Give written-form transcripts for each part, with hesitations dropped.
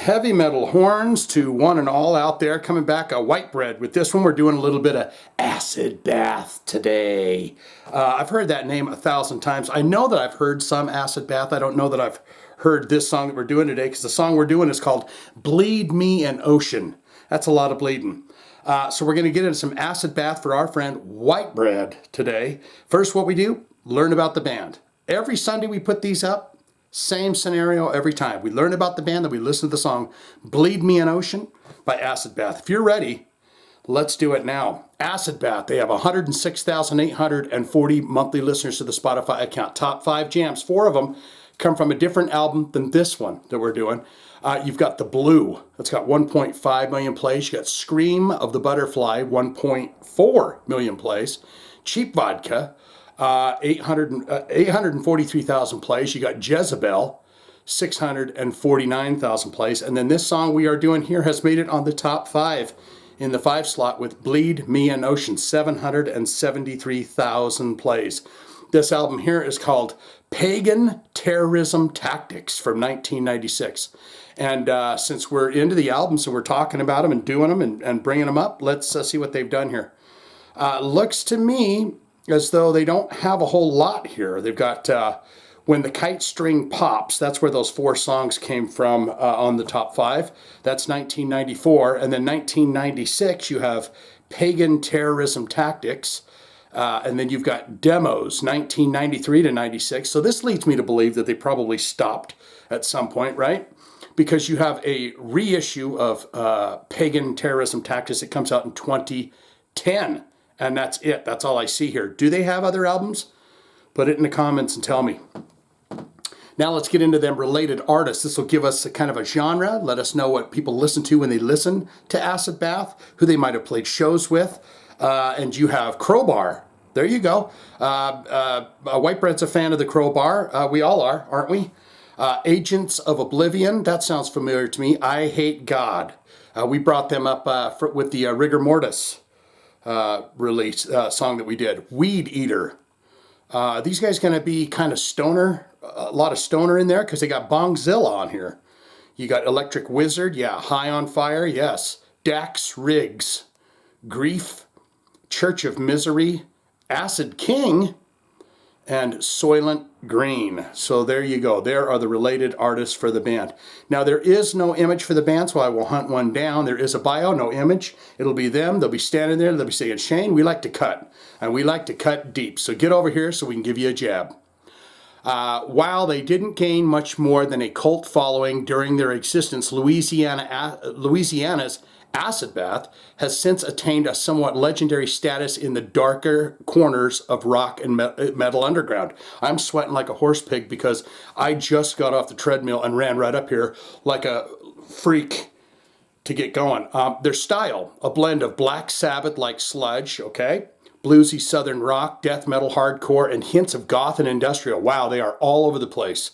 heavy metal horns to one and all out there, coming back a white bread. With this one, we're doing a little bit of acid bath today. I've heard that name 1,000 times. I know that I've heard some acid bath. I don't know that I've heard this song that we're doing today, because the song we're doing is called Bleed Me an Ocean. That's a lot of bleeding. So we're going to get into some acid bath for our friend White Bread today. First, what we do, learn about the band. Every Sunday we put these up. Same scenario every time. We learn about the band, then we listen to the song Bleed Me an Ocean by Acid Bath. If you're ready, let's do it now. Acid Bath, they have 106,840 monthly listeners to the Spotify account. Top 5 jams, 4 of them come from a different album than this one that we're doing. You've got The Blue, that's got 1.5 million plays. You got Scream of the Butterfly, 1.4 million plays. Cheap Vodka, 843,000 plays. You got Jezebel, 649,000 plays. And then this song we are doing here has made it on the top 5 in the 5 slot with Bleed Me an Ocean, 773,000 plays. This album here is called Pagan Terrorism Tactics from 1996. And since we're into the albums and we're talking about them and doing them and bringing them up, let's see what they've done here. Looks to me as though they don't have a whole lot here. They've got When the Kite String Pops. That's where those 4 songs came from on the top 5. That's 1994. And then 1996, you have Pagan Terrorism Tactics. And then you've got Demos, 1993 to 96. So this leads me to believe that they probably stopped at some point, right? Because you have a reissue of Pagan Terrorism Tactics. It comes out in 2010. And that's it. That's all I see here. Do they have other albums? Put it in the comments and tell me. Now let's get into them related artists. This will give us a kind of a genre. Let us know what people listen to when they listen to Acid Bath, who they might have played shows with. And you have Crowbar. There you go. White Bread's a fan of the Crowbar. We all are, aren't we? Agents of Oblivion. That sounds familiar to me. I Hate God. We brought them up with the Rigor Mortis release song that we did. Weed Eater. These guys going to be kind of stoner, a lot of stoner in there because they got Bongzilla on here. You got Electric Wizard, yeah. High on Fire, yes. Dax Riggs. Grief. Church of Misery. Acid King. And Soylent Green. So there you go. There are the related artists for the band. Now there is no image for the band, so I will hunt one down. There is a bio, no image. It'll be them. They'll be standing there. They'll be saying, Shane, we like to cut. And we like to cut deep. So get over here so we can give you a jab. While they didn't gain much more than a cult following during their existence, Louisiana's Acid Bath has since attained a somewhat legendary status in the darker corners of rock and metal underground. I'm sweating like a horse pig because I just got off the treadmill and ran right up here like a freak to get going. Their style, a blend of Black Sabbath-like sludge, okay? Bluesy southern rock, death metal, hardcore, and hints of goth and industrial. Wow, they are all over the place.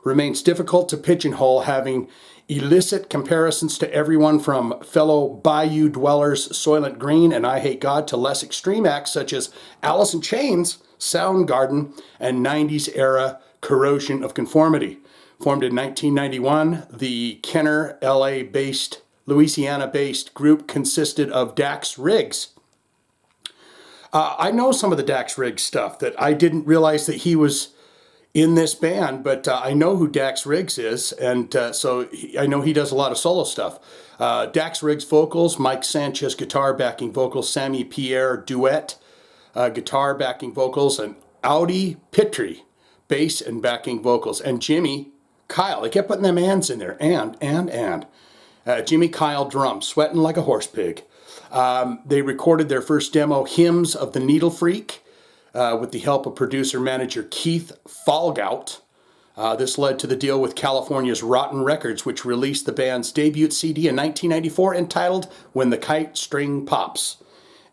Remains difficult to pigeonhole, having illicit comparisons to everyone from fellow Bayou Dwellers Soylent Green and I Hate God to less extreme acts such as Alice in Chains, Soundgarden, and 90s era Corrosion of Conformity. Formed in 1991, the Kenner, Louisiana-based group consisted of Dax Riggs. I know some of the Dax Riggs stuff that I didn't realize that he was in this band, but I know who Dax Riggs is, and I know he does a lot of solo stuff. Dax Riggs vocals, Mike Sanchez guitar backing vocals, Sammy Pierre duet guitar backing vocals, and Audi Pitry bass and backing vocals, and Jimmy Kyle. They kept putting them ands in there, and Jimmy Kyle drums, sweating like a horse pig. They recorded their first demo, Hymns of the Needle Freak, with the help of producer-manager Keith Falgout. This led to the deal with California's Rotten Records, which released the band's debut CD in 1994 entitled When the Kite String Pops.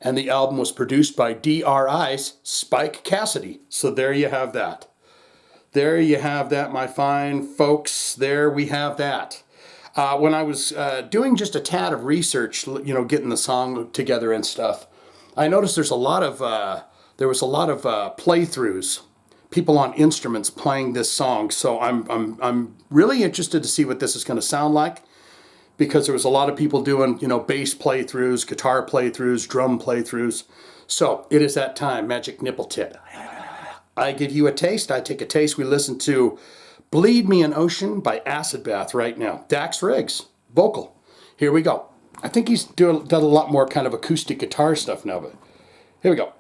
And the album was produced by DRI's Spike Cassidy. So there you have that. There you have that, my fine folks. There we have that. When I was doing just a tad of research, getting the song together and stuff, I noticed there was a lot of playthroughs, people on instruments playing this song. So I'm really interested to see what this is going to sound like. because there was a lot of people doing, you know, bass playthroughs, guitar playthroughs, drum playthroughs. So it is that time, Magic Nipple Tit. I give you a taste, I take a taste. We listen to Bleed Me an Ocean by Acid Bath right now. Dax Riggs, vocal. Here we go. I think he's done a lot more kind of acoustic guitar stuff now, but here we go.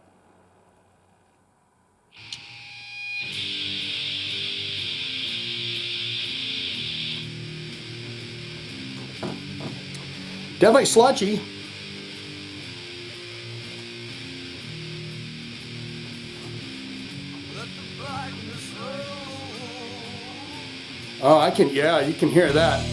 Definitely sludgy. Oh, I can, yeah, you can hear that.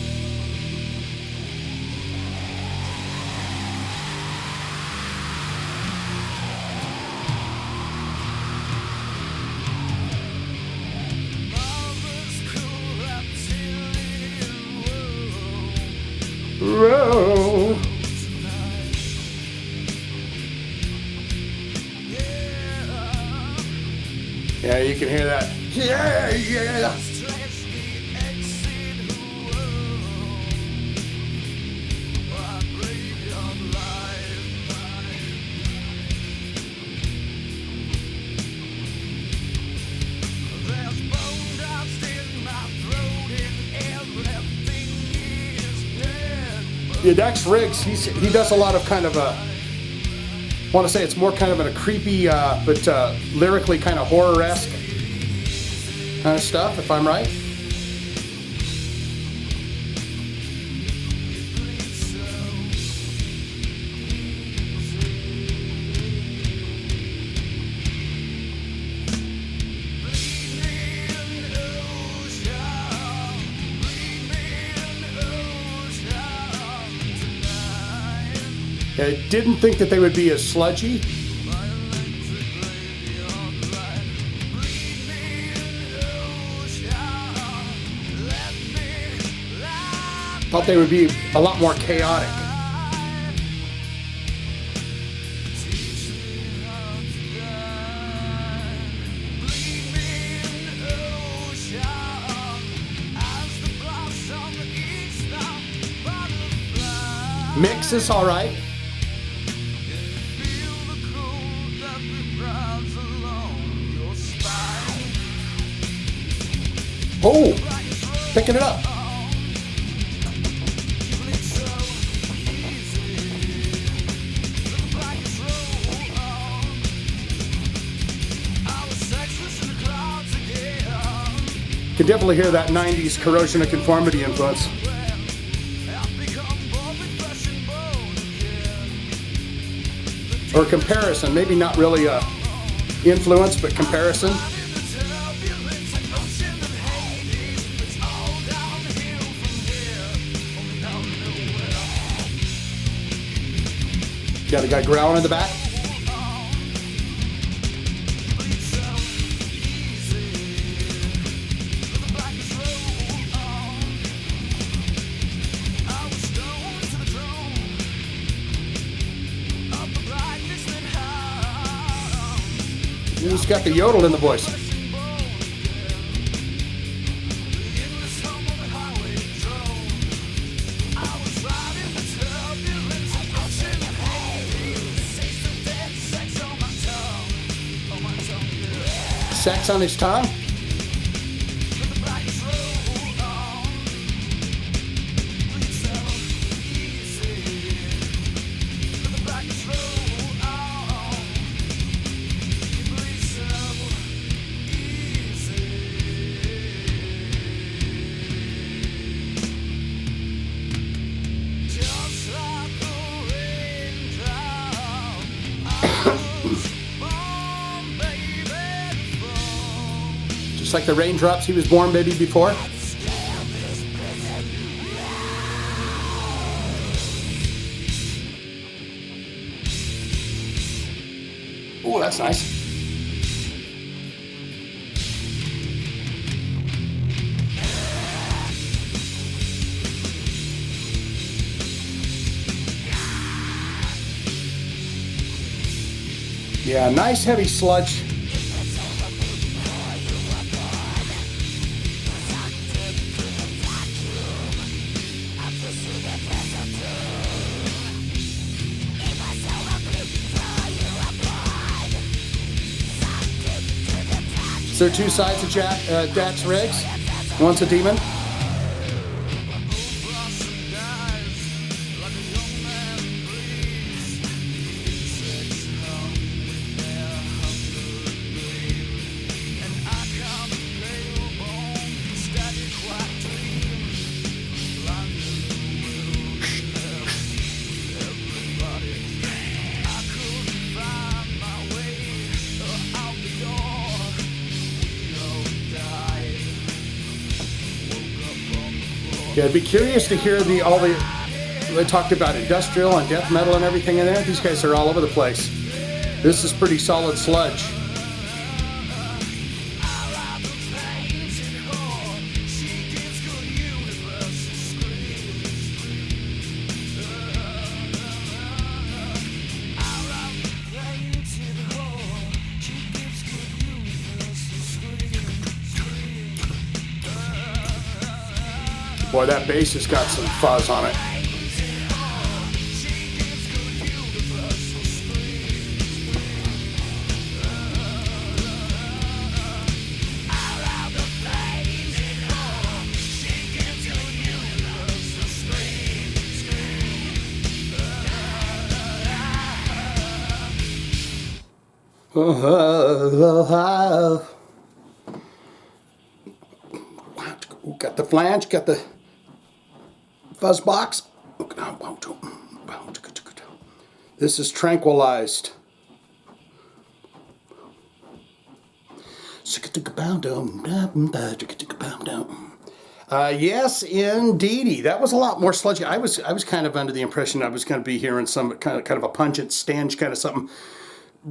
Whoa. Yeah, you can hear that. Yeah, yeah. Yeah, Dax Riggs, he does a lot of kind of a, I want to say it's more kind of a creepy, but lyrically kind of horror-esque kind of stuff, if I'm right. I didn't think that they would be as sludgy. Thought they would be a lot more chaotic. Mix is all right. Oh, picking it up. Can definitely hear that 90s Corrosion of Conformity influence. Or comparison, maybe not really a influence, but comparison. Got a guy growling in the back. He's got the yodel in the voice. Sex on his tongue. Just like the raindrops, he was born maybe before. Oh, that's nice. Yeah, nice heavy sludge. there two sides of Dax Riggs? One's a demon. Yeah, I'd be curious to hear all the they talked about industrial and death metal and everything in there. These guys are all over the place. This is pretty solid sludge. Boy, that bass has got some fuzz on it. Got the flange, got the fuzz box. This is tranquilized. Yes, indeedy. That was a lot more sludgy. I was kind of under the impression I was going to be hearing some kind of a pungent stench, kind of something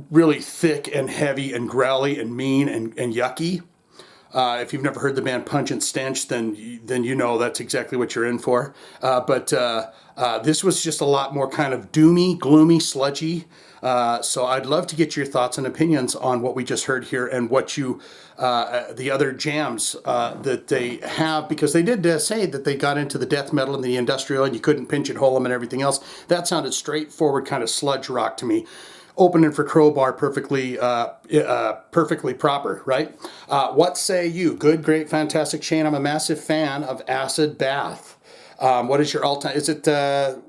really thick and heavy and growly and mean and yucky. If you've never heard the band Pungent Stench, then you know that's exactly what you're in for. But this was just a lot more kind of doomy, gloomy, sludgy. So I'd love to get your thoughts and opinions on what we just heard here and what the other jams that they have, because they did say that they got into the death metal and the industrial and you couldn't pinch it, hole them and everything else. That sounded straightforward kind of sludge rock to me. Opening for Crowbar, perfectly proper, right? What say you? Good, great, fantastic, Shane. I'm a massive fan of Acid Bath. What is your all-time?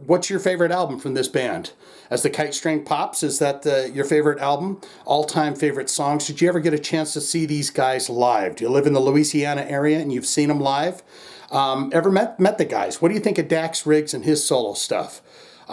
What's your favorite album from this band? As the Kite String Pops, is that your favorite album? All-time favorite songs? Did you ever get a chance to see these guys live? Do you live in the Louisiana area and you've seen them live? Ever met the guys? What do you think of Dax Riggs and his solo stuff?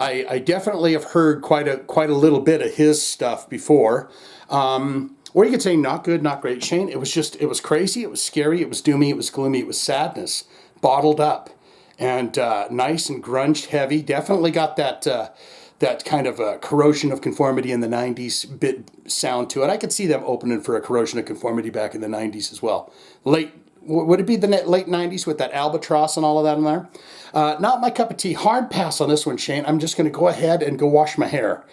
I definitely have heard quite a little bit of his stuff before. Or you could say not good, not great. Shane, it was crazy, it was scary, it was doomy, it was gloomy, it was sadness, bottled up, and nice and grunged heavy. Definitely got that kind of a corrosion of conformity in the 90s bit sound to it. I could see them opening for a corrosion of conformity back in the 90s as well. Would it be the late 90s with that Albatross and all of that in there? Not my cup of tea. Hard pass on this one, Shane. I'm just going to go ahead and go wash my hair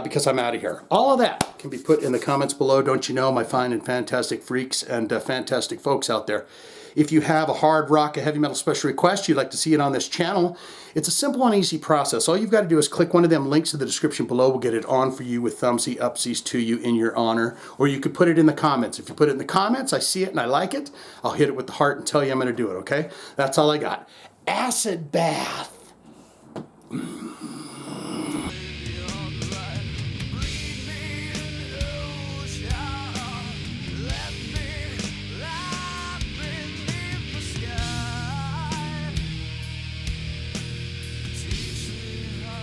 because I'm out of here. All of that can be put in the comments below. Don't you know, my fine and fantastic freaks and fantastic folks out there. If you have a hard rock, a heavy metal special request, you'd like to see it on this channel, it's a simple and easy process. All you've got to do is click one of them links in the description below. We'll get it on for you with thumbsy upsies to you in your honor. Or you could put it in the comments. If you put it in the comments, I see it and I like it, I'll hit it with the heart and tell you I'm going to do it, okay? That's all I got. Acid Bath.